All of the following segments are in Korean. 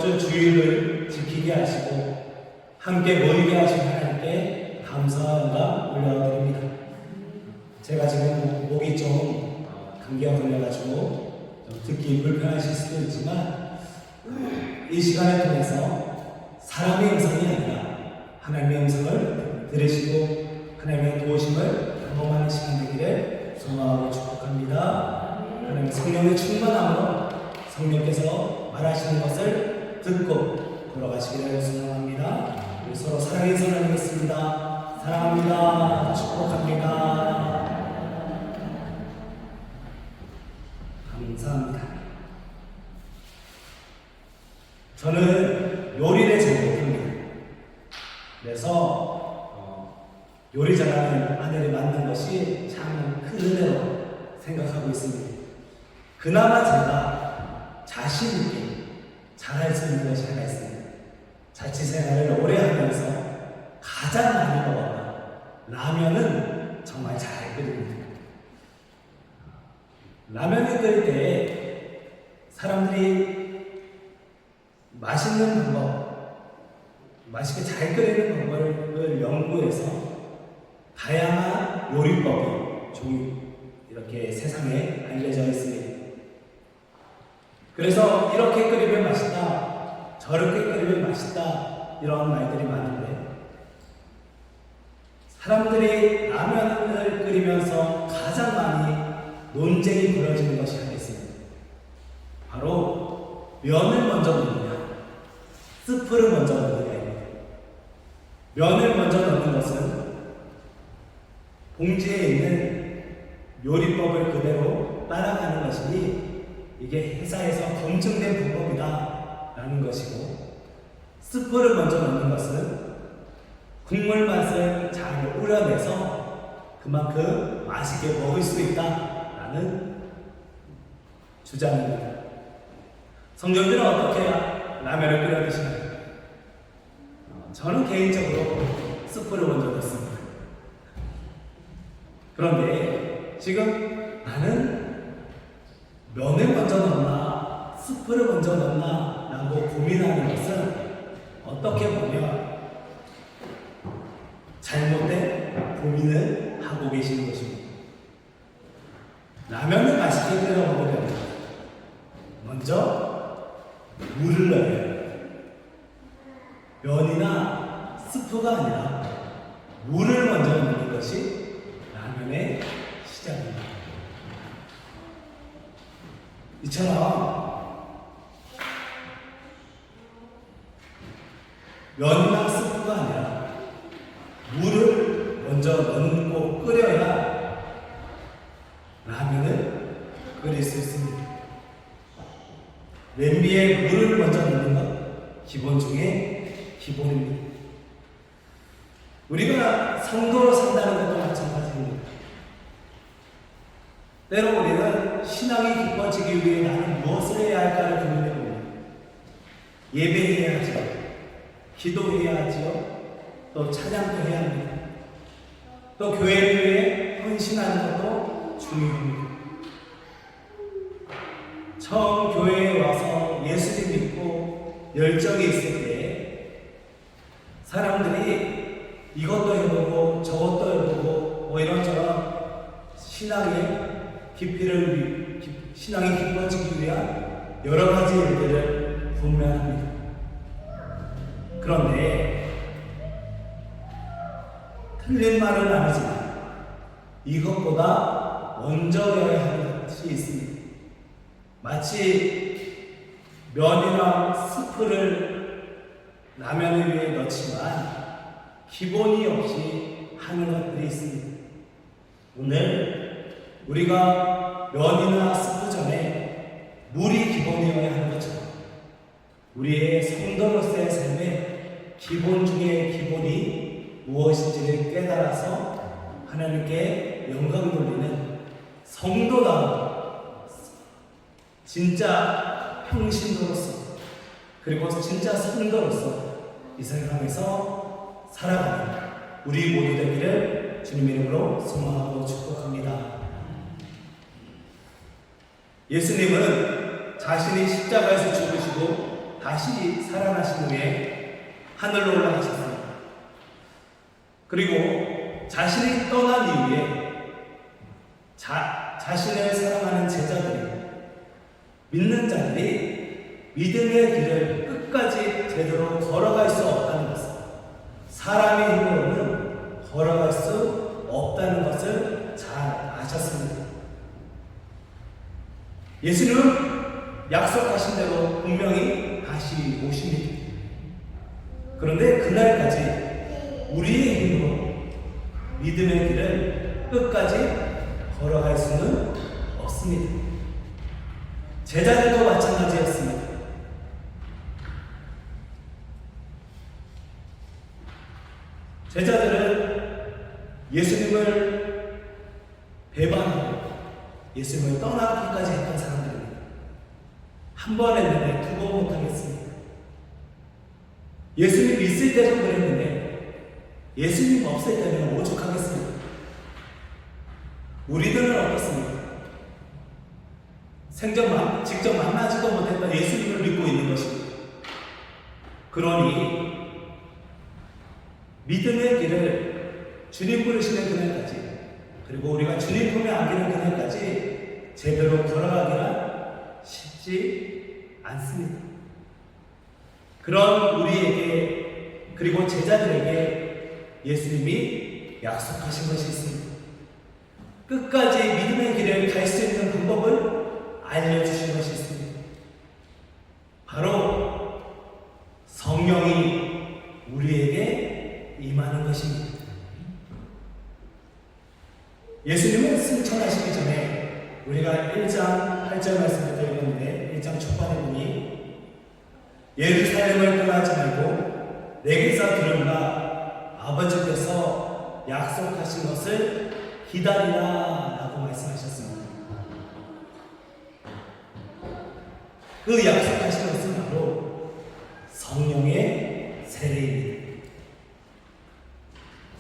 이번 주 주일을 지키게 하시고 함께 모이게 하신 하나님께 감사함과 올려드립니다. 제가 지금 목이 좀 감기가 걸려가지고 좀 듣기 불편하실 수도 있지만 이 시간을 통해서 사람의 음성이 아니라 하나님의 음성을 들으시고 하나님의 도우심을 경험하는 시간 되기를 소망하고 축복합니다. 하나님 성령의 충만함으로 성령께서 말하시는 것을 듣고 돌아가시기를 소망합니다. 우리 서로 사랑의 손 나누겠습니다. 사랑합니다. 축복합니다. 감사합니다. 저는 요리를 잘 못합니다. 그래서 요리 잘하는 아내를 만난 것이 참 큰 은혜로 생각하고 있습니다. 그나마 제가 자신 있게 잘할 수 있는 것이 하나 있습니다. 자취생활을 오래 하면서 가장 많이 먹었던 라면은 정말 잘 끓입니다. 라면을 끓일 때 사람들이 맛있는 방법, 맛있게 잘 끓이는 방법을 연구해서 다양한 요리법이 이렇게 세상에 알려져 있습니다. 그래서 이렇게 끓이면 맛있다, 저렇게 끓이면 맛있다, 이런 말들이 많은데 사람들이 라면을 끓이면서 가장 많이 논쟁이 벌어지는 것이 하나 있습니다. 바로 면을 먼저 넣느냐, 스프를 먼저 넣느냐입니다. 면을 먼저 넣는 것은 봉지에 있는 요리법을 그대로 따라가는 것이니 이게 회사에서 검증된 방법이다 라는 것이고, 스프를 먼저 넣는 것은 국물 맛을 잘 우려내서 그만큼 맛있게 먹을 수 있다 라는 주장입니다. 성경들은 어떻게 라면을 끓여 드시나요? 저는 개인적으로 스프를 먼저 넣습니다. 그런데 지금 나는 면을 먼저 넣나 스프를 먼저 넣나 라고 고민하는 것은 어떻게 보면 잘못된 고민을 하고 계시는 것입니다. 라면을 맛있게 끓여 먹으려면 먼저 물을 넣어야 해요. 면이나 스프가 아니라 물을 먼저 넣는 것이 라면의 시작입니다. 이처럼 면이나 스프가 아니라 물을 먼저 넣고 끓여야 라면을 끓일 수 있습니다. 냄비에 물을 먼저 넣는 것 기본 중에 기본입니다. 우리가 성도로 산다는 것도 마찬가지입니다. 때로 우리는 신앙이 깊어지기 위해 나는 무엇을 해야 할까를 고민해 봅니다. 예배해야 하죠. 기도해야 하죠. 또 찬양도 해야 합니다. 또 교회를 위해 헌신하는 것도 중요합니다. 처음 교회에 와서 예수를 믿고 열정이 있을 때 사람들이 이것도 해보고 저것도 해보고 뭐 이런저런 신앙의 신앙이 깊어지기 위한 여러 가지 일들을 분명합니다. 그런데 틀린 말은 아니지만 이것보다 먼저여야 하는 것이 있습니다. 마치 면이나 스프를 라면을 위해 넣지만 기본이 없이 하는 것들이 있습니다. 오늘 우리가 면이나 스프 전에 물이 기본이어야 하는 것처럼 우리의 성도로서의 삶의 기본 중의 기본이 무엇인지를 깨달아서 하나님께 영광 돌리는 성도다운 진짜 평신도로서 그리고 진짜 성도로서 이 세상에서 살아가는 우리 모두 되기를 주님 이름으로 소망하고 축복합니다. 예수님은 자신이 십자가에서 죽으시고 다시 살아나신 후에 하늘로 올라가셨습니다. 그리고 자신이 떠난 이후에 자신을 사랑하는 제자들이, 믿는 자들이 믿음의 길을 끝까지 제대로 걸어갈 수 없다는 것을, 사람의 힘으로는 걸어갈 수 없다는 것을 잘 아셨습니다. 예수님은 약속하신 대로 분명히 다시 오십니다. 그런데 그날까지 우리의 힘으로 믿음의 길을 끝까지 걸어갈 수는 없습니다. 제자들도 마찬가지였습니다. 제자들은 예수님을 배반하고 예수님을 떠나기까지 했던 사람들입니다. 한 번 했는데 두 번 못하겠습니다. 예수님 있을 때도 그랬는데 예수님 없을 때는 오죽하겠습니다. 우리들은 어떻습니까? 직접 만나지도 못했던 예수님을 믿고 있는 것입니다. 그러니 믿음의 길을 주님 부르시는 그날까지, 그리고 우리가 주님 품에 안기는 그날까지 제대로 걸어가기가 쉽지 않습니다. 그런 우리에게, 그리고 제자들에게 예수님이 약속하신 것이 있습니다. 끝까지 믿음의 길을 갈 수 있는 방법을 알려주신 것이 있습니다. 바로 성령이 우리에게 임하는 것입니다. 예수님은 승천하시기 전에 우리가 1장 8절 말씀을 드렸는데, 1장 초반에 보니 예루살렘을 떠나지 말고 내게서 들은 바 아버지께서 약속하신 것을 기다리라 라고 말씀하셨습니다. 그 약속하신 것은 바로 성령의 세례입니다.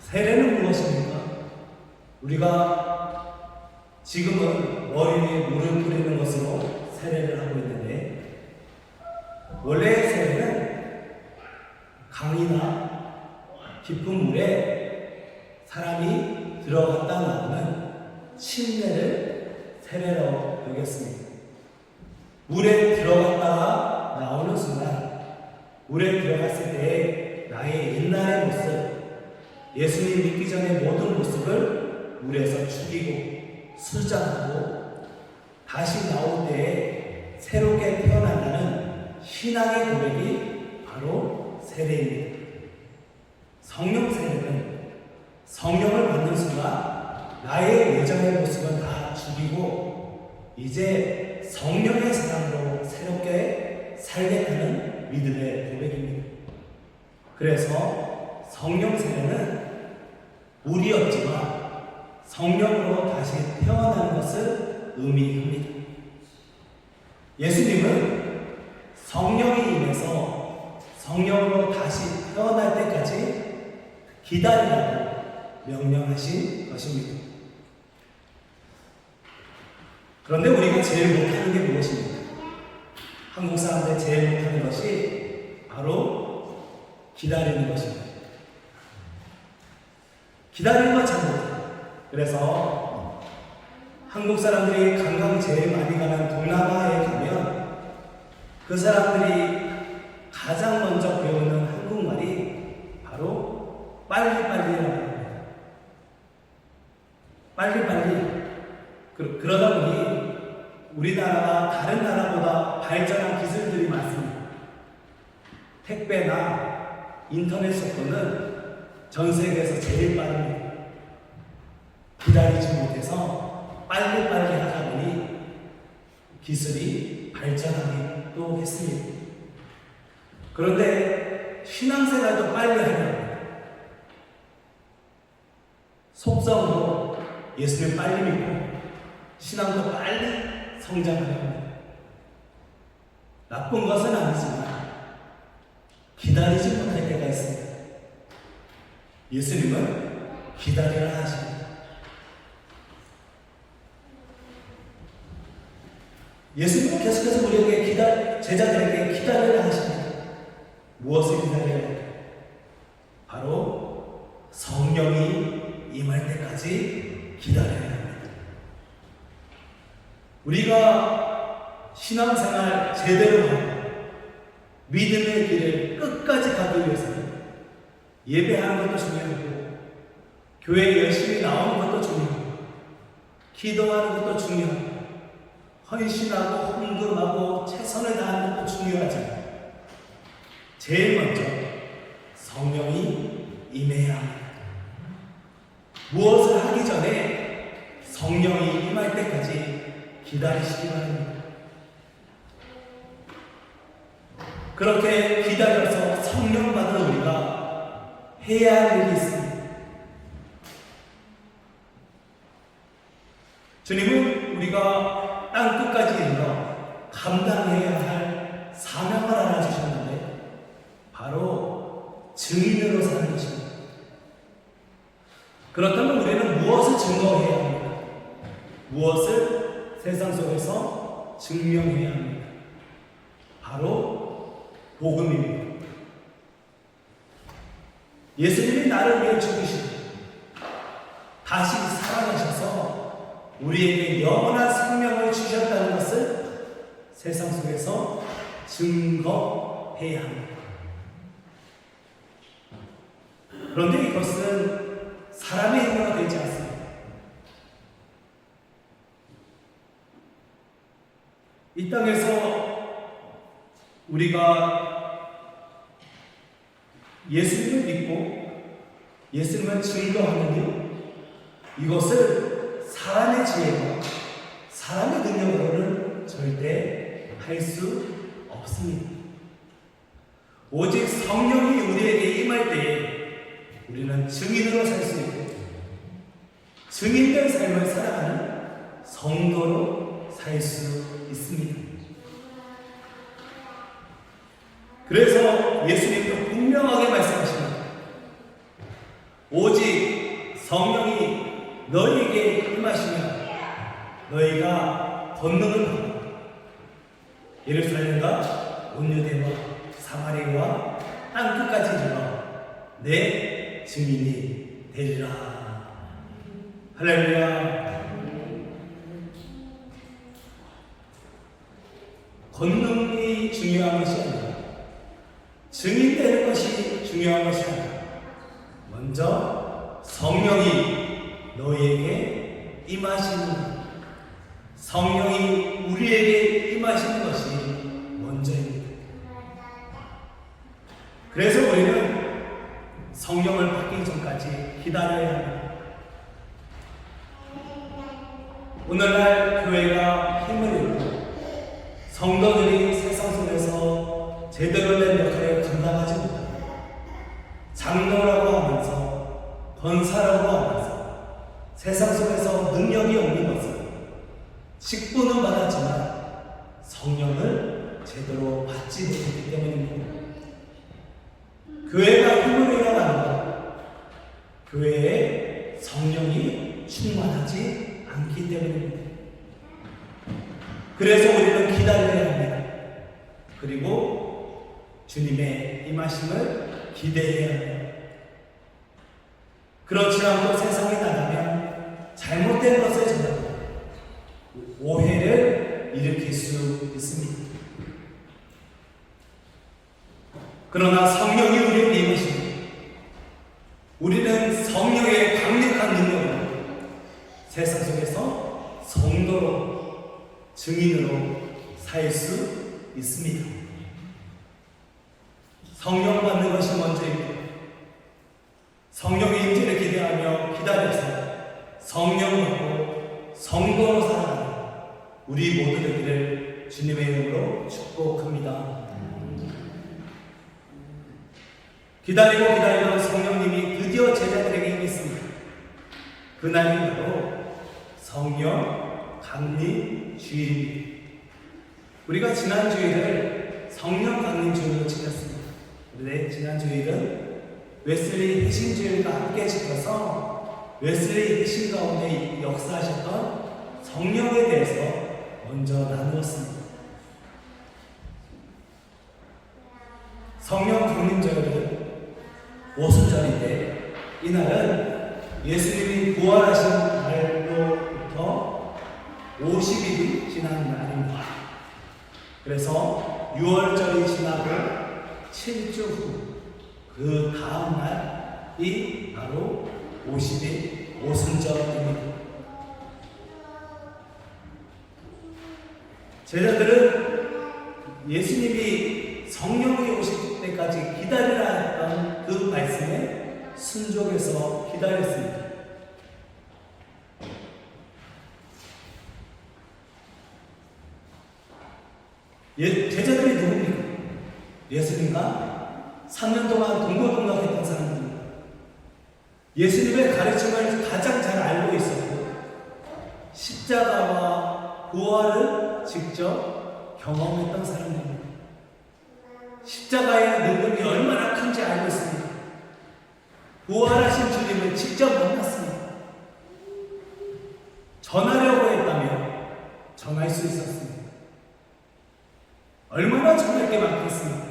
세례는 무엇입니까? 우리가 지금은 머리 위에 물을 뿌리는 것으로 세례를 하고 있는데, 원래의 세례는 강이나 깊은 물에 사람이 들어갔다 나오는 침례를 세례로 여겼습니다. 물에 들어갔다가 나오는 순간, 물에 들어갔을 때 나의 옛날의 모습, 예수님 믿기 전의 모든 모습을 물에서 죽이고 수장하고 다시 나올 때에 새롭게 태어난다는 신앙의 고백이 바로 세례입니다. 성령 세례는 성령을 받는 순간 나의 예전의 모습은 다 죽이고 이제 성령의 사랑으로 새롭게 살겠다는 믿음의 고백입니다. 그래서 성령 세례는 물이 없지만 성령으로 다시 태어나는 것을 의미합니다. 예수님은 성령이 임해서 성령으로 다시 태어날 때까지 기다리라고 명령하신 것입니다. 그런데 우리가 제일 못하는 게 무엇입니까? 한국 사람들 제일 못하는 것이 바로 기다리는 것입니다. 기다리는 건 잘 못해요. 그래서 한국 사람들이 관광 제일 많이 가는 동남아에 가면 그 사람들이 가장 먼저 배우는 한국말이 바로 빨리빨리라고 합니다. 빨리빨리. 그러다 보니 우리나라가 다른 나라보다 발전한 기술들이 많습니다. 택배나 인터넷 속도는 전 세계에서 제일 빠릅니다. 기다리지 못해서 빨리빨리 하다 보니 기술이 발전하기도 했습니다. 그런데 신앙생활도 빨리 하려고 속성으로 예수를 빨리 믿고 신앙도 빨리 성장하려고 합니다. 나쁜 것은 아니지만 기다리지 못할 때가 있습니다. 예수님은 기다리라 하십니다. 예수님은 계속해서 우리에게 제자들에게 기다리라 하십니다. 제대로 하고 믿음의 길을 끝까지 가기 위해서는 예배하는 것도 중요하고 교회에 열심히 나오는 것도 중요하고 기도하는 것도 중요하고 헌신하고 헌금하고 최선을 다하는 것도 중요하지만 제일 먼저 성령이 임해야 합니다. 무엇을 하기 전에 성령이 임할 때까지 기다리시기 바랍니다. 그렇게 기다려서 성령 받은 우리가 해야 할 일이 있습니다. 주님은 우리가 땅 끝까지 이르러 감당해야 할 사명을 하나 주셨는데 바로 증인으로 사는 것입니다. 그렇다면 우리는 무엇을 증거해야 합니까? 무엇을 세상 속에서 증명해야 합니까? 바로 복음입니다. 예수님이 나를 위해 죽으시고 다시 살아나셔서 우리에게 영원한 생명을 주셨다는 것을 세상 속에서 증거해야 합니다. 그런데 이것은 사람의 힘으로 되지 않습니다. 이 땅에서 우리가 예수님을 믿고 예수님을 증거하는 일, 이것을 사람의 지혜와 사람의 능력으로는 절대 할 수 없습니다. 오직 성령이 우리에게 임할 때에 우리는 증인으로 살 수 있고 증인된 삶을 살아가는 성도로 살 수 있습니다. 그래서 예수님도 분명하게 말씀하십니다. 오직 성령이 너희에게 임하시면 너희가 권능을 받고 예루살렘과 온 유대와 사마리아와 땅 끝까지 이르러 내 증인이 되리라. 할렐루야. 권능이 중요한 것이 아니라 증인되는 것이 중요한 것이 아니라 먼저 성령이 너희에게 임하시는, 성령이 우리에게 임하시는 것이 먼저입니다. 그래서 우리는 성령을 받기 전까지 기다려야 합니다. 오늘날 교회가 힘을 잃고 성도들이 세상 속에서 제대로 된 역할을 감당하지 못하고 장로라고 하면서 권사라고 하면서 세상 속에서 능력이 없는 것은 직분은 받았지만 성령을 제대로 받지 못했기 때문입니다. 교회가 힘을 잃어가는 것, 교회에 성령이 충만하지 않기 때문입니다. 그래서 우리는 기다려야 합니다. 그리고 주님의 임하심을 기대해야 합니다. 그렇지 않고 세상에 나가면 잘못된 것을 전하고 오해를 일으킬 수 있습니다. 그러나 성령이 우리에게 임하십니다. 우리는 성령의 강력한 능력으로 세상 속에서 성도로 증인으로 살 수 있습니다. 성령 받는 것이 먼저입니다. 성령의 임재를 기대하며 기다려서 성령 받고 성도로 살아가는 우리 모두 되기를 주님의 이름으로 축복합니다. 기다리고 성령님이 드디어 제자들에게 임했습니다. 그날이 바로 성령 강림 주일입니다. 우리가 지난 주일을 성령 강림 주일로 지켰습니다. 그런데 지난 주일은 웨슬리 회심 주일과 함께 지켜서 웨슬리 회심 가운데 역사하셨던 성령에 대해서 먼저 나누었습니다. 성령 강림절은 오순절인데 이날은 예수님이 부활하신 날로부터 50일이 지난 날입니다. 그래서 6월절이 지나고 7주 후 그 다음 날이 바로 50일 오순절입니다. 제자들은 예수님이 성령이 오실 때까지 기다리라 했던 그 말씀에 순종해서 기다렸습니다. 제자들이 누굽니까? 예수님과 3년 동안 동고동락했던 사람들입니다. 예수님의 가르침을 가장 잘 알고 있었고 십자가와 부활을 직접 경험했던 사람들입니다. 십자가의 능력이 얼마나 큰지 알고 있습니다. 부활하신 주님을 직접 만났습니다. 전하려고 했다면 전할 수 있었습니다. 얼마나 전할 게 많겠습니까?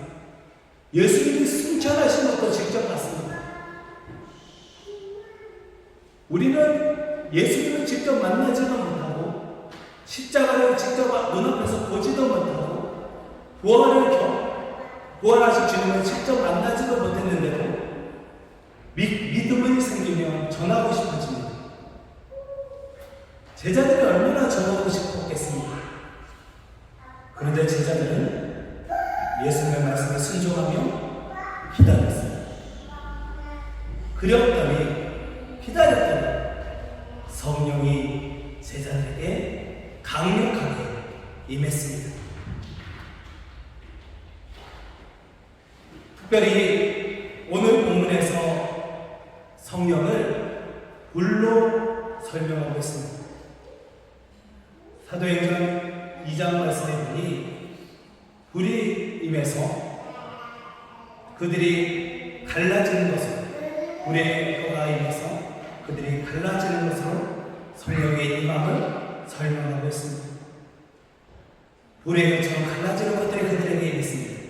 예수님이 승천하신 것도 직접 봤습니다. 우리는 예수님을 직접 만나지도 못하고 십자가를 직접 눈앞에서 보지도 못하고 부활하신 주님을 직접 만나지도 못했는데도 믿음이 생기면 전하고 싶어집니다. 제자들이 얼마나 전하고 싶었겠습니까? 그런데 제자들은 예수님의 말씀에 순종하며 기다렸습니다. 그렸더니 기다렸더니 성령이 제자들에게 강력하게 임했습니다. 특별히 오늘 본문에서 성령을 불로 설명하고 있습니다. 사도행전 2장 말씀에 보니 불이 임해서 그들이 갈라지는 것으로, 불의 거가 임해서 그들이 갈라지는 것으로 성령의 임함을 설명하고 있습니다. 불의 것처럼 갈라지는 것들이 그들에게 임했습니다.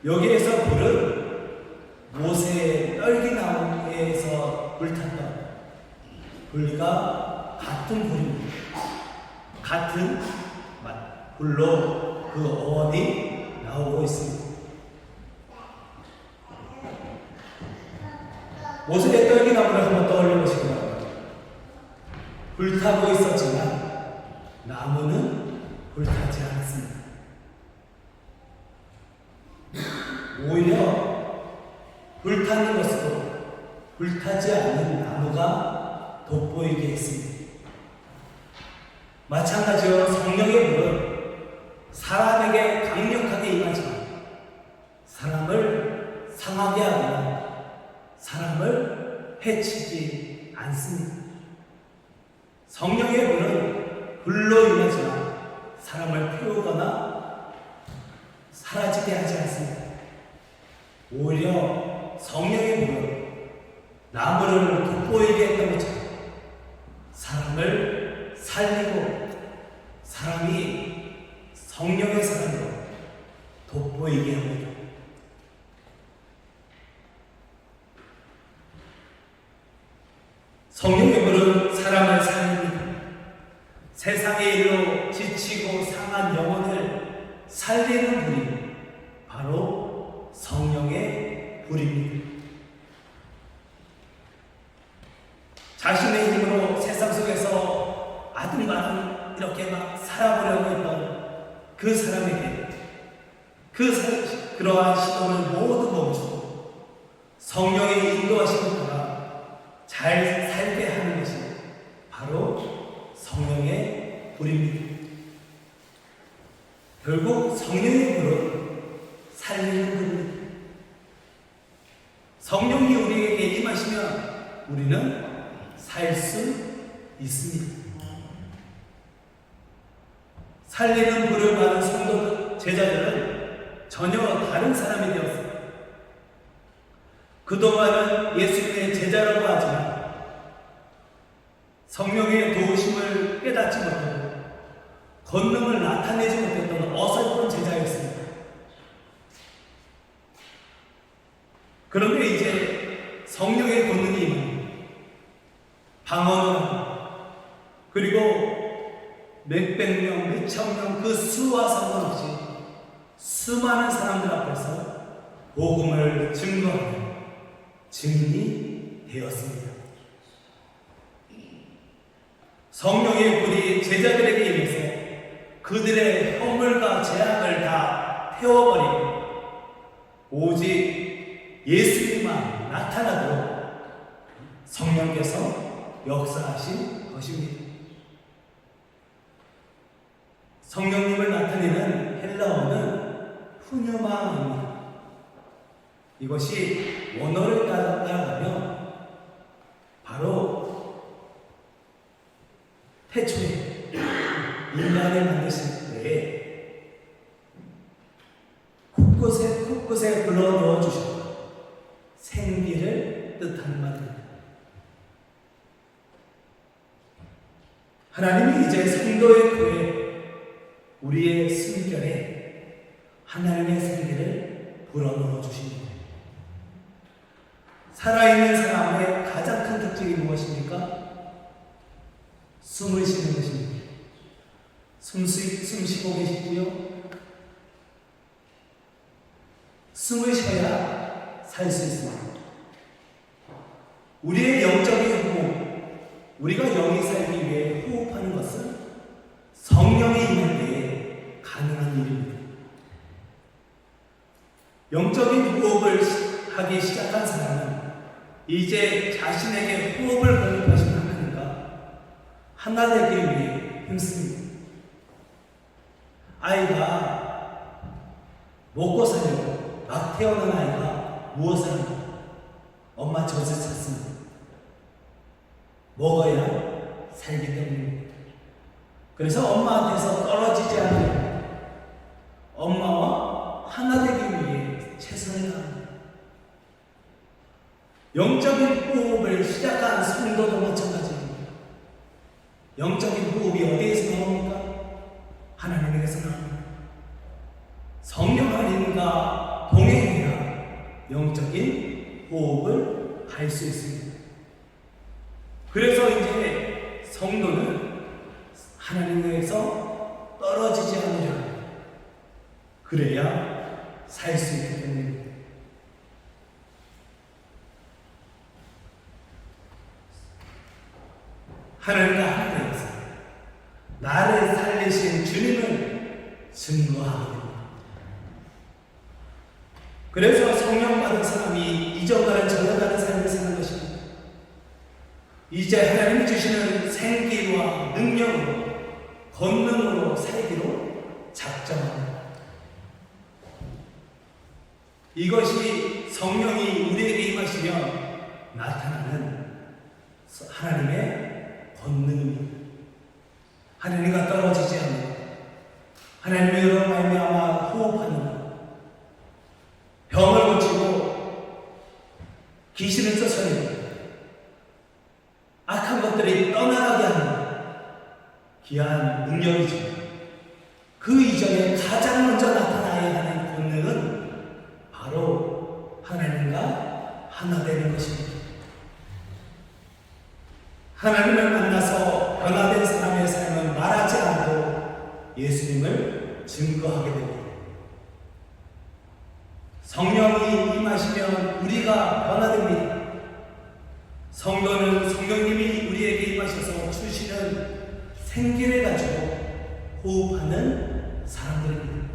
여기에서 불은 모세의 떨기나무에서 불탔던 불과 같은 불입니다. 같은 불로 그 어원이 나오고 있습니다. 모세의 떨기나무를 한번 떠올려 보시기 바랍니다. 불타고 있었지만 나무는 불타지 않았습니다. 오히려 불타는 것으로 불타지 않는 나무가 돋보이게 했습니다. 마찬가지로 성령의 불은 사람에게 강력하게 임하지만 사람을 상하게 하거나 사람을 해치지 않습니다. 성령의 불은 불로 임하지만 사람을 태우거나 사라지게 하지 않습니다. 오히려 성령의 불은 나무를 돋보이게 했던 것처럼 사람을 살리고 사람이 성령의 사랑으로 돋보이게 합니다. 성령의 불은 사람을 살립니다. 세상의 일로 지치고 상한 영혼을 살리는 불이 바로 성령의 불입니다. 자신의 힘으로 세상 속에서 아등바등 이렇게 막 살아보려고 했던 그 사람에게 그러한 시도를 모두 멈추고 성령의 인도하심을 따라 잘 살게 하는 것이 바로 성령의 불입니다. 결국 성령의 불은 살리는 불입니다. 성령이 우리에게 임하시면 우리는 살 수 있습니다. 살리는 불을 받은 성도 제자들은 전혀 다른 사람이 되었습니다. 그동안은 예수님의 제자라고 하지만 성령의 도우심을 깨닫지 못하고 권능을 나타내지 못했던 어설픈 제자였습니다. 그런데 이제 성령의 권능이 임합니다. 방언을 하고 그리고 몇백 명, 몇천 명 그 수와 상관없이 수많은 사람들 앞에서 복음을 증거하는 증인이 되었습니다. 성령의 불이 제자들에게 임해서 그들의 허물과 죄악을 다 태워버리고 오직 예수님만 나타나도록 성령께서 역사하신 것입니다. 성령님을 나타내는 헬라어는 푸뉴마입니다. 이것이 원어를 따라가면 바로 태초에 인간을 만드실 때에 곳곳에 불러넣어 주셨다. 생기를 뜻하는 말입니다. 하나님이 이제 성도의 코에 우리의 숨결에 하나님의 생기를 불어넣어 주십니다. 살아있는 사람의 가장 큰 특징이 무엇입니까? 숨을 쉬는 것입니다. 숨 쉬고 계시고요. 숨을 쉬어야 살 수 있습니다. 우리의 영적인 호흡, 우리가 영이 살기 위해 호흡하는 것은 성령이 임할 때에 가능한 일입니다. 영적인 호흡을 하기 시작한 사람은 이제 자신에게 호흡을 공급하신 하나님과 하나 되기 위해 힘씁니다. 아이가 먹고 살려고 막 태어난 아이가 무엇을 합니까? 엄마 젖을 찾습니다. 먹어야 살기 때문입니다. 그래서 엄마한테서 떨어지지 않으려 엄마와 하나 되기 위해 최선을 다합니다. 영적인 호흡을 시작한 성도도 마찬가지입니다. 영적인 호흡이 어디에서 나옵니까? 하나님에게서 나옵니다. 성령 하나님과 동행해야 영적인 호흡을 할 수 있습니다. 그래서 이제 성도는 하나님에게서 떨어지지 않으려 합니다. 그래야 살 수 있기 때문입니다. 하나님과 하나님께서 나를 살리신 주님을 증거하게 됩니다. 그래서 성령 받은 사람이 이전과는 전혀 다른 삶을 사는 것입니다. 이제 하나님이 주시는 생기와 능력으로 권능으로 살기로 작정합니다. 이것이 성령이 우리에게 임하시면 나타나는 하나님의 권능입니다. 하나님과 떨어지지 않는, 하나님으로 말미암아 호흡하는, 병을 고치고 귀신을 쫓아내고 악한 것들이 떠나가게 하는 귀한 능력이죠. 그 이전에 가장 먼저 나타나야 하는 권능은 바로 하나님과 하나 되는 것입니다. 하나님을 만나서 변화된 사람의 삶은 말하지 않고 예수님을 증거하게 됩니다. 성령이 임하시면 우리가 변화됩니다. 성도는 성령님이 우리에게 임하셔서 주시는 생기를 가지고 호흡하는 사람들입니다.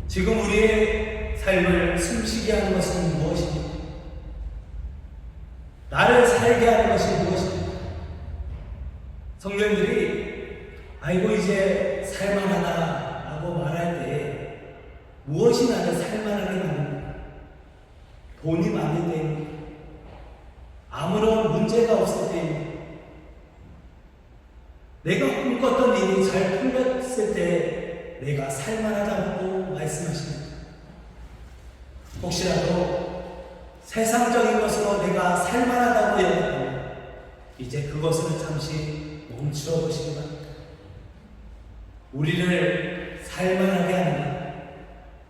지금 우리의 삶을 숨쉬게 하는 것은 무엇입니까? 나를 살게 하는 것이 무엇입니까? 성령들이 아이고 이제 살만하다 라고 말할 때 무엇이 나를 살만하게 만듭니까? 돈이 많을 때입니까? 아무런 문제가 없을 때입니까? 내가 꿈꿨던 일이 잘 풀렸을 때 내가 살만하다고 말씀하십니다. 혹시라도 세상적인 것으로 내가 살만하다고 여겼다면 이제 그것을 잠시 멈추어 보시기 바랍니다. 우리를 살만하게 하는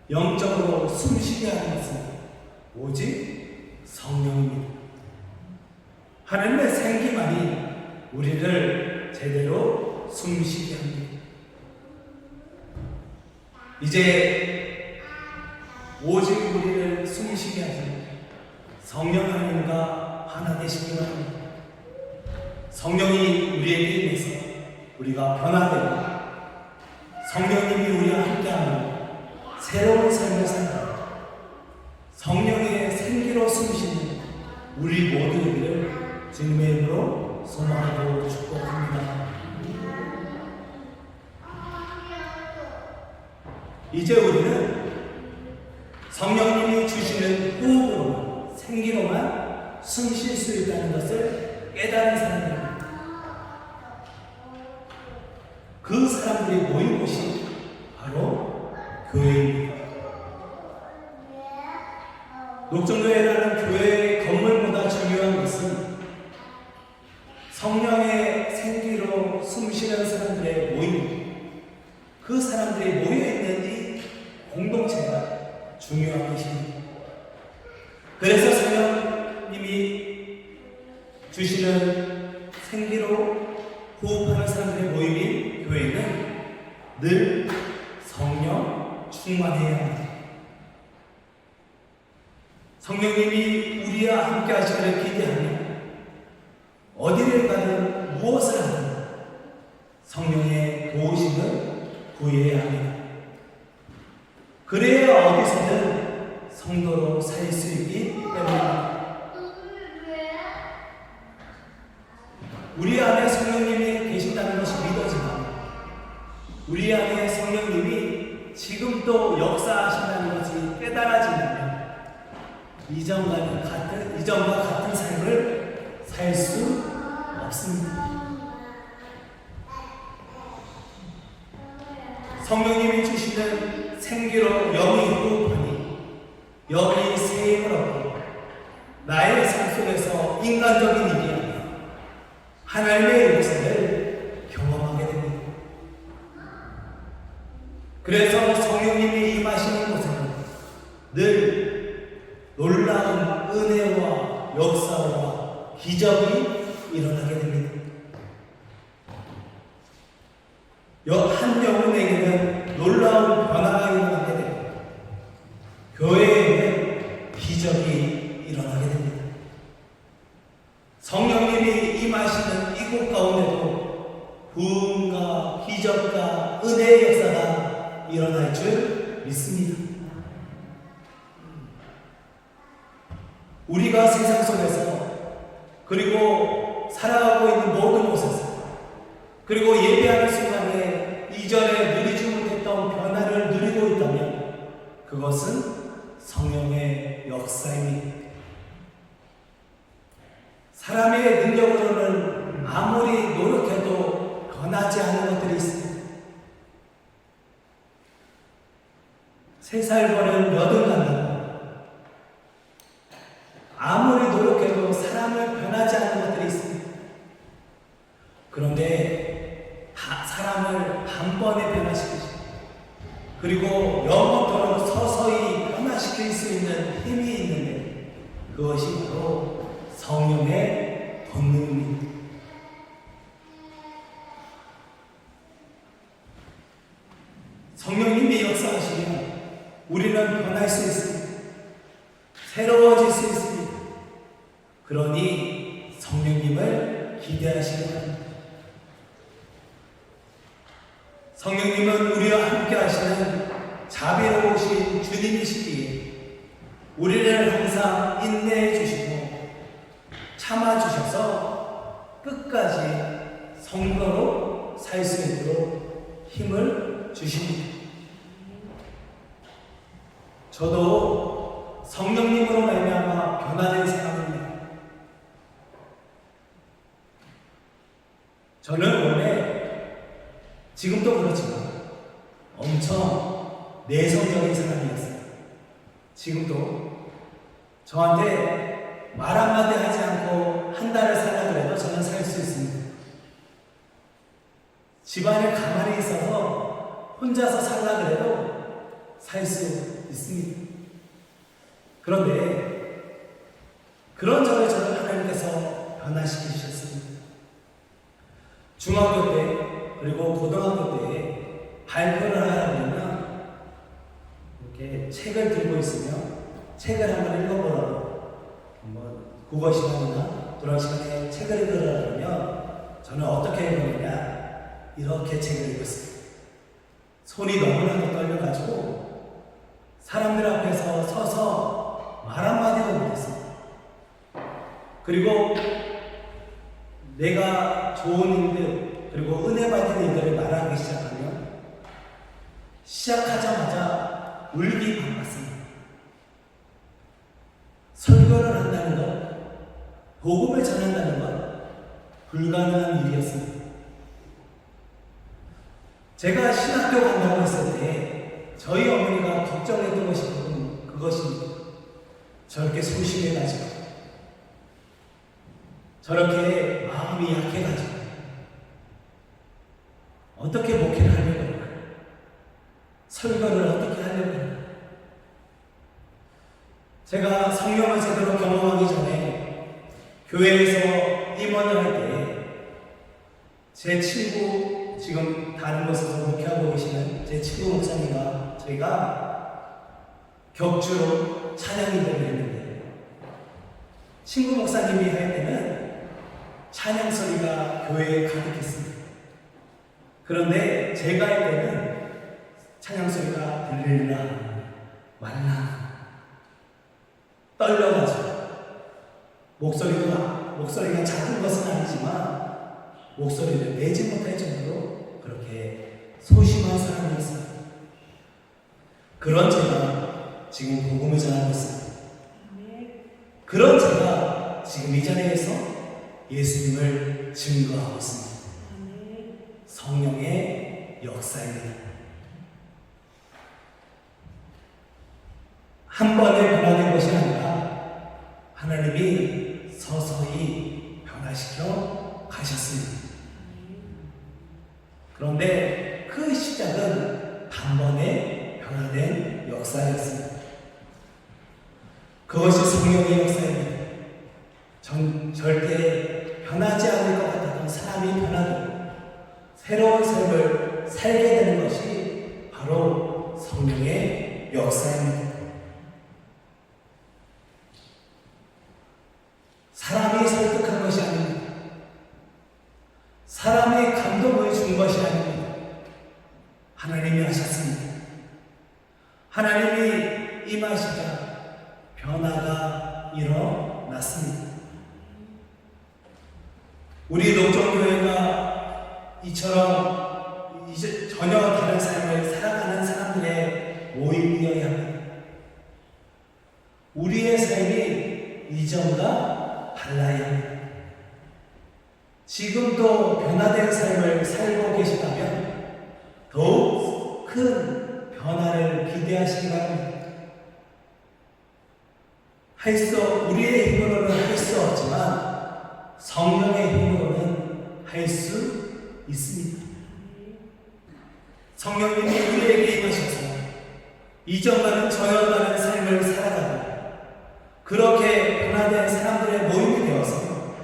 영적으로 숨쉬게 하는 것은 오직 성령입니다. 하나님의 생기만이 우리를 제대로 숨쉬게 합니다. 이제 오직 우리를 숨쉬게 하시는 성령 하나님과 하나 되시기 바랍니다. 성령이 우리에게 임해서 우리가 변화되고 성령님이 우리와 함께하는 새로운 삶을 살다 성령의 생기로 숨쉬는 우리 모두에게를 주님의 이름으로 소망하고 축복합니다. 이제 우리는 성령님이 주시는 호흡으로 생기로만 숨 쉴 수 있다는 것을 깨달은 사람입니다. 그 사람들이 모인 곳이 바로 교회입니다. 녹정교회라는 교회의 건물보다 중요한 것은 성령의 생기로 숨쉬는 사람들의 모임, 그 사람들이 모여있는 이 공동체가 중요한 것입니다. 그래서 성령님이 주시는 생기로 호흡하는 사람들의 모임인 교회는 늘 성령 충만해야 합니다. 성령님이 우리와 함께 하시기를 기대하며 어디를 가든 무엇을 하든 성령의 도우심을 구해야 합니다. 그래야 어디서든 성도로 살 수 있기 때문입니다. 우리 안에 성령님이 계신다는 것이 믿어지고 우리 안에 성령님이 지금도 역사하신다는 것이 깨달아진다면 이전과 같은 삶을 살 수 없습니다. 성령님이 주시는 생기로 영이 호흡하니 영이 세임을 얻고 나의 삶 속에서 인간적인 일이 아니라 하나님의 역사를 경험하게 됩니다. 그래서 성령님이 임하시는 곳에는 늘 놀라운 은혜와 역사와 기적이 일어나게 됩니다. 한 영혼에게는 놀라운 변화가 일어나게 됩니다. 교회에는 기적이 일어나게 됩니다. 성령님이 임하시는 이곳 가운데도 부흥과 기적과 은혜의 역사가 일어날 줄 믿습니다. 우리가 세상 속에서 그리고 살아가고 있는 모든 곳에서 그리고 예배하는 순간에 이전에 누리지 못했던 변화를 누리고 있다면 그것은 성령의 역사입니다. 사람의 능력으로는 아무리 노력해도 변하지 않는 것들이 있습니다. 3살 버는 여든 간다고 아무리 노력해도 사람을 변하지 않는 것들이 있습니다. 그런데 사람을 단번에 변화시키시고 그리고 영원토록 서서히 변화시킬 수 있는 힘이 있는데 그것이 바로 성령의 권능입니다. 성령님이 역사하시면 우리는 변할 수 있습니다. 새로워질 수 있습니다. 그러니 성령님을 기대하시기 바랍니다. 성령님은 우리와 함께 하시는 자비로우신 주님이시기에 우리를 항상 인내해 주시고 참아 주셔서 끝까지 성도로 살 수 있도록 힘을 주십니다. 저도 성령님으로 말미암아 변화된 사람입니다. 저는 원래 지금도 그렇지만 엄청 내성적인 사람이었어요. 지금도 저한테 말 한마디 하지 않고 한 달을 살라 그래도 저는 살 수 있습니다. 집안에 가만히 있어서 혼자서 살라 그래도 살 수 있습니다. 그런데 그런 저를 하나님께서 변화시키셨습니다. 중학교 때 그리고 고등학교 때 발표를 하려면 이렇게 책을 들고 있으면 책을 한번 읽어보라고 한번 국어 시간이나 그런 시간에 책을 읽으려면 저는 어떻게 읽었느냐 이렇게 책을 읽었어요. 손이 너무나도 떨려가지고 사람들 앞에서 서서 말 한마디도 못했어요. 그리고 내가 좋은 일들 그리고 은혜 받은 일들을 말하기 시작하면 시작하자마자 울기 바빴습니다. 설교를 한다는 것, 복음을 전한다는 것 불가능한 일이었습니다. 제가 신학교 간다고 했을 때 저희 어머니가 걱정했던 것이 그것입니다. 저렇게 소심해가지고 저렇게 마음이 약해가지고 어떻게 목회를 하려고 할까? 설교를 어떻게 하려고 할까? 제가 성령을 제대로 경험하기 전에 교회에서 임원을 할 때 제 친구 지금 다른 곳에서 목회하고 계시는 제 친구 목사님과 저희가 격주로 찬양 인도를 했는데 친구 목사님이 할 때는 찬양 소리가 교회에 가득했습니다. 그런데 제가 할 때는 찬양 소리가 들릴라 말라 떨려가지고 목소리가 작은 것은 아니지만 목소리를 내지 못할 정도로 그렇게 소심한 사람이었어요. 그런 제가 지금 복음을 전하고 있습니다. 그런 제가 지금 이 자리에서 예수님을 증거하고 있습니다. 성령의 역사입니다. 한 번에 변화된 것이 아니라 하나님이 서서히 변화시켜 가셨습니다. 그런데 그 시작은 단번에 변화된 역사였습니다. 그것이 성령의 역사입니다. 절대 변하지 않을 것 같았던 사람이 변하고 새로운 삶을 살게 되는 것이 바로 성령의 역사입니다. 사람이 설득한 것이 아닙니다. 사람의 감동을 준 것이 아닙니다. 하나님이 하셨습니다. 하나님이 임하시자 변화가 일어났습니다. 우리 녹정교회가 이처럼 이제 전혀 다른 삶을 살아가는 사람들의 모임이어야 합니다. 우리의 삶이 이전과 달라야 합니다. 지금도 변화된 삶을 살고 계시다면 더욱 큰 변화를 기대하시기 바랍니다. 우리의 힘으로는 할 수 없지만 성령의 힘으로는 할 수 있습니다. 성령님이 우리에게 임하셔서 이전과는 저연과는 삶을 살아가고 그렇게 변화된 사람들의 모임이 되어서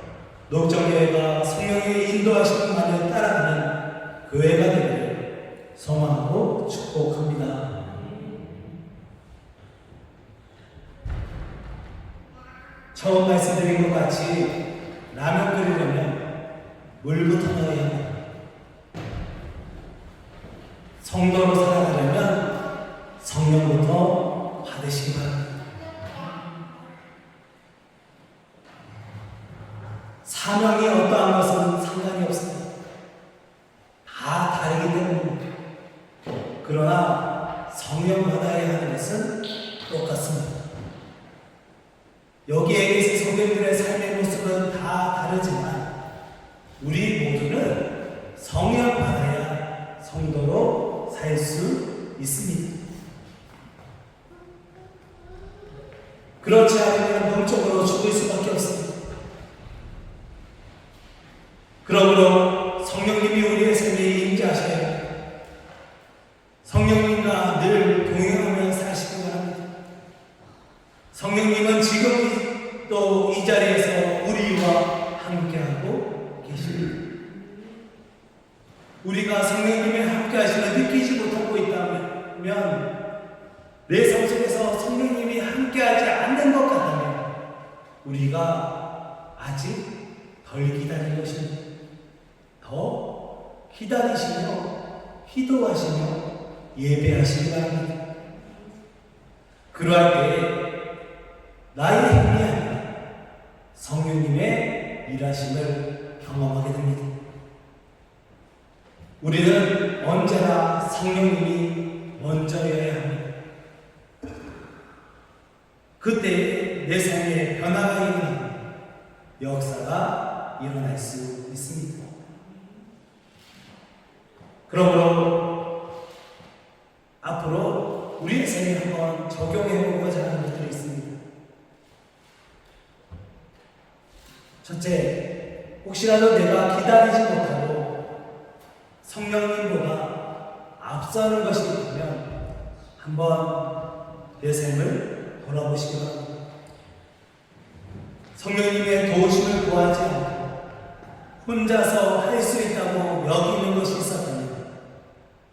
녹정교회가 성령의 인도하시는 말을 따라가는 교회가 되기를 소망하고 축복합니다. 처음 말씀드린 것 같이 라면 끓이려면 물부터 넣어야 합니다. 성도로 살아가려면 성령부터 받으시기 바랍니다. 사명이 어떠한 것은 상관이 없습니다. 다 다르기 때문입니다. 그러나 성령 받아야 하는 것은 똑같습니다. 여기에 계신 성도들의 삶의 모습은 다 다르지만 우리 모두는 성령 받아야 성도로 살 수 있습니다. 그렇지 않으면 영적으로 죽을 수밖에 없습니다. 그러므로 성령님이 우리의 삶에 임재하셔야 합니다. 성령님과 늘 동행하며 사시기 바랍니다. 성령님은 지금 또 이 자리에서 우리와 함께하고 계십니다. 함께하지 않는 것 같다면 우리가 아직 덜 기다린 것입니다. 더 기다리시며 기도하시며 예배하시기 바랍니다. 그러할 때에 나의 힘이 아니라 성령님의 일하심을 경험하게 됩니다. 우리는 언제나 성령님이 먼저여야 합니다. 그때 내 삶에 변화가 일어나고 역사가 일어날 수 있습니다. 그러므로 앞으로 우리의 삶에 한번 적용해 보고자 하는 것들이 있습니다. 첫째, 혹시라도 내가 기다리지 못하고 성령님보다 앞서는 것이 있다면 한번 내 삶을 돌아보시기 바랍니다. 성령님의 도우심을 구하지 않고 혼자서 할 수 있다고 여기는 것이 있었다면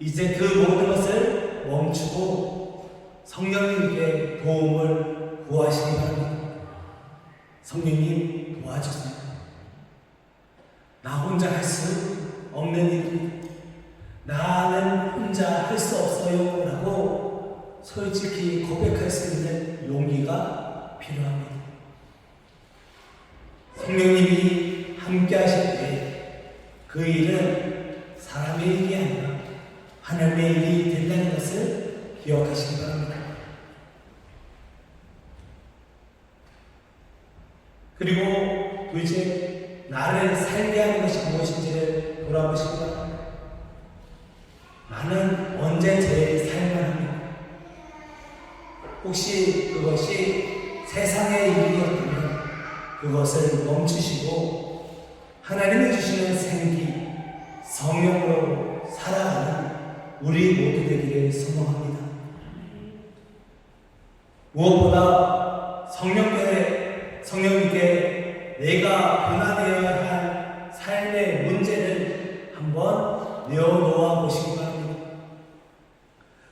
이제 그 모든 것을 멈추고 성령님께 도움을 구하시기 바랍니다. 성령님 도와주세요. 나 혼자 할 수 없는 일입니다. 나는 혼자 할 수 없어요 라고 솔직히 고백할 수 있는 용기가 필요합니다. 성령님이 함께 하실 때 그 일은 사람의 일이 아니라 하나님의 일이 된다는 것을 기억하시기 바랍니다. 그리고 둘째, 나를 살게 하는 것이 무엇인지를 돌아보시기 바랍니다. 나는 언제 제 삶을 합니까? 혹시 그것이 세상의 일이었다면 그것을 멈추시고 하나님이 주시는 생기, 성령으로 살아가는 우리 모두 되기를 소망합니다. 무엇보다 성령님께 내가 변화되어야 할 삶의 문제를 한번 내어놓아 보시기 바랍니다.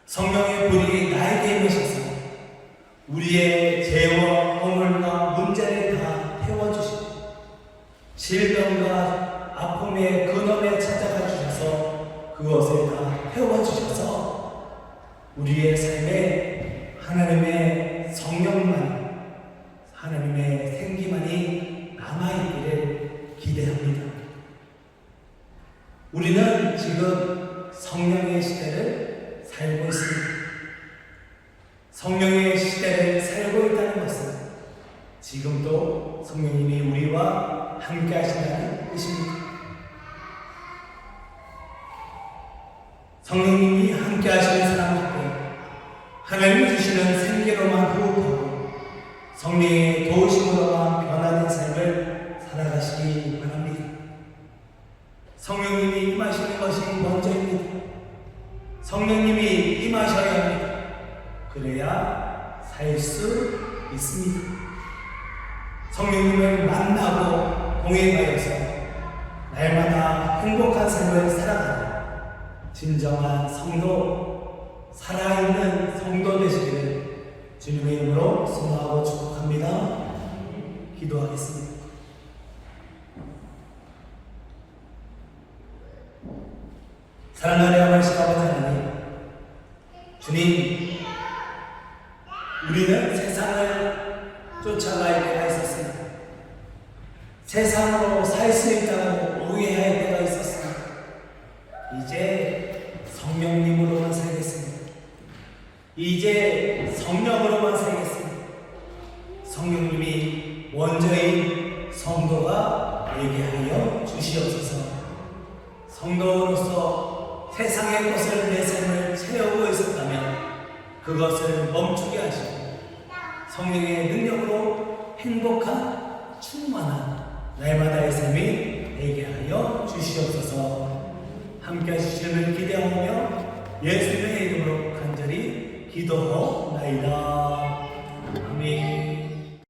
성령의 불이 나에게 임하셔서 우리의 죄와 허물과 문제를 다 태워주시고 질병과 아픔의 근원에 찾아가 주셔서 그것을 다 태워주셔서 우리의 삶에 하나님의 성령만, 하나님의 생기만이 남아있기를 기대합니다. 우리는 지금 성령의 시대를 살고 있습니다. 성령의 시대를 살고 있다는 것은 지금도 성령님이 우리와 함께 하신다는 뜻입니다. 성령님이 함께 하시는 사람들께 하나님이 주시는 생기로만 호흡하고 성령의 도우심으로만 변화된 삶을 살아가시기 바랍니다. 성령님이 임하시는 것이 먼저입니다. 성령님이 임하셔야 합니다. 그래야 살 수 있습니다. 성령님을 만나고 동행하여서 날마다 행복한 삶을 살아가는 진정한 성도, 살아있는 성도 되시기를 주님의 이름으로 소망하고 축복합니다. 기도하겠습니다. 사랑하는 아버지 하나님, 주님, 우리는 세상을 쫓아갈 때가 있었습니다. 세상으로 살 수 있다고 오해할 때가 있었습니다. 이제 성령님으로만 살겠습니다. 이제 성령으로만 살겠습니다. 성령님이 원저인 성도가 되게 하여 주시옵소서. 성도로서 세상의 것을 내 삶을 채우고 있었다면 그것을 멈추게 하시고 성령의 능력으로 행복한 충만한 날마다의 삶이 되게 하여 주시옵소서. 함께 하시기를 기대하며 예수님의 이름으로 간절히 기도하옵나이다.